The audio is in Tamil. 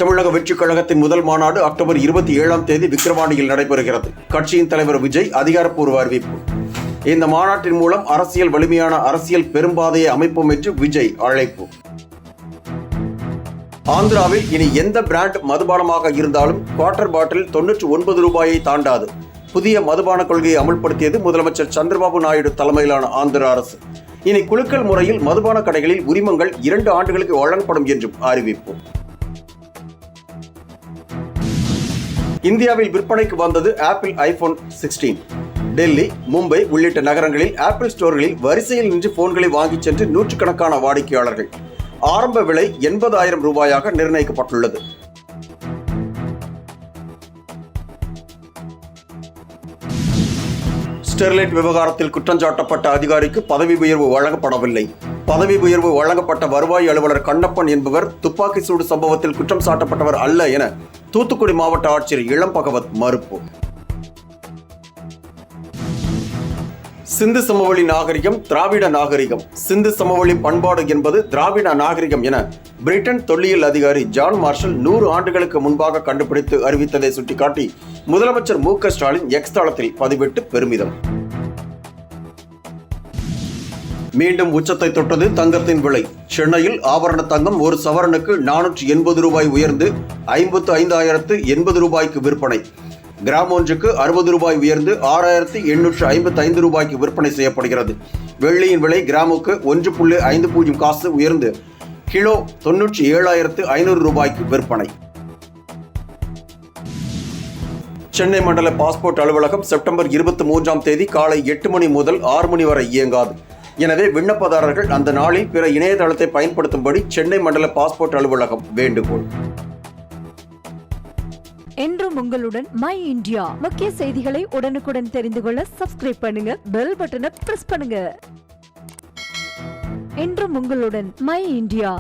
தமிழக வெற்றிக் கழகத்தின் முதல் மாநாடு அக்டோபர் 27ஆம் தேதி விக்கிரவாண்டியில் நடைபெறுகிறது. கட்சியின் தலைவர் விஜய் அதிகாரப்பூர்வ அறிவிப்பு. இந்த மாநாட்டின் மூலம் அரசியல் வலிமையான அரசியல் பெரும்பாதையை அமைப்போம் என்று விஜய் அழைப்பு. ஆந்திராவில் இனி எந்த பிராண்ட் மதுபானமாக இருந்தாலும் குவார்ட்டர் பாட்டில் 99 ரூபாயை தாண்டாது. புதிய மதுபான கொள்கையை அமல்படுத்தியது முதலமைச்சர் சந்திரபாபு நாயுடு தலைமையிலான ஆந்திர அரசு. இனி குலுக்கல் முறையில் மதுபான கடைகளில் உரிமங்கள் 2 ஆண்டுகளுக்கு வழங்கப்படும் என்றும் அறிவிப்பு. இந்தியாவில் விற்பனைக்கு வந்தது ஆப்பிள் ஐபோன் 16. டெல்லி, மும்பை உள்ளிட்ட நகரங்களில் ஆப்பிள் ஸ்டோர்களில் வரிசையில் நின்று போன்களை வாங்கிச் சென்று நூற்றுக்கணக்கான வாடிக்கையாளர்கள். ஆரம்ப விலை 80,000 ரூபாயாக நிர்ணயிக்கப்பட்டுள்ளது. ஸ்டெர்லைட் விவகாரத்தில் குற்றஞ்சாட்டப்பட்ட அதிகாரிக்கு பதவி உயர்வு வழங்கப்படவில்லை. பதவி உயர்வு வழங்கப்பட்ட வருவாய் அலுவலர் கண்ணப்பன் என்பவர் துப்பாக்கி சூடு சம்பவத்தில் குற்றம் சாட்டப்பட்டவர் அல்ல என தூத்துக்குடி மாவட்ட ஆட்சியர் இளம்பகவத் மறுப்பு. சிந்து சமவெளி நாகரிகம் திராவிட நாகரிகம். சிந்து சமவெளி பண்பாடு என்பது திராவிட நாகரிகம் என பிரிட்டன் தொல்லியல் அதிகாரி ஜான் மார்ஷல் 100 ஆண்டுகளுக்கு முன்பாக கண்டுபிடித்து அறிவித்ததை சுட்டிக்காட்டி முதலமைச்சர் மு.க. ஸ்டாலின் எக்ஸ் தளத்தில் பதிவிட்டு பெருமிதம். மீண்டும் உச்சத்தை தொட்டது தங்கத்தின் விலை. சென்னையில் ஆபரண தங்கம் ஒரு சவரனுக்கு 480 ரூபாய் உயர்ந்து 55,080 ரூபாய்க்கு விற்பனை. கிராம் ஒன்றுக்கு 60 ரூபாய் உயர்ந்து 6,855 ரூபாய்க்கு விற்பனை செய்யப்படுகிறது. வெள்ளியின் விலை கிராமுக்கு 1.50 காசு உயர்ந்து கிலோ 97,500 ரூபாய்க்கு விற்பனை. சென்னை மண்டல பாஸ்போர்ட் அலுவலகம் செப்டம்பர் 23ஆம் தேதி காலை 8 மணி முதல் 6 மணி வரை இயங்காது. எனவே விண்ணப்பதாரர்கள் அந்த நாளில் பிற இணையதளத்தை பயன்படுத்தும்படி சென்னை மண்டல பாஸ்போர்ட் அலுவலகம் வேண்டுகோள். என்றும் உங்களுடன் மை இந்தியா. முக்கிய செய்திகளை உடனுக்குடன் தெரிந்து கொள்ள சப்ஸ்கிரைப் பண்ணுங்க, பெல் பட்டனை பிரஸ் பண்ணுங்க. என்றும் உங்களுடன் மை இந்தியா.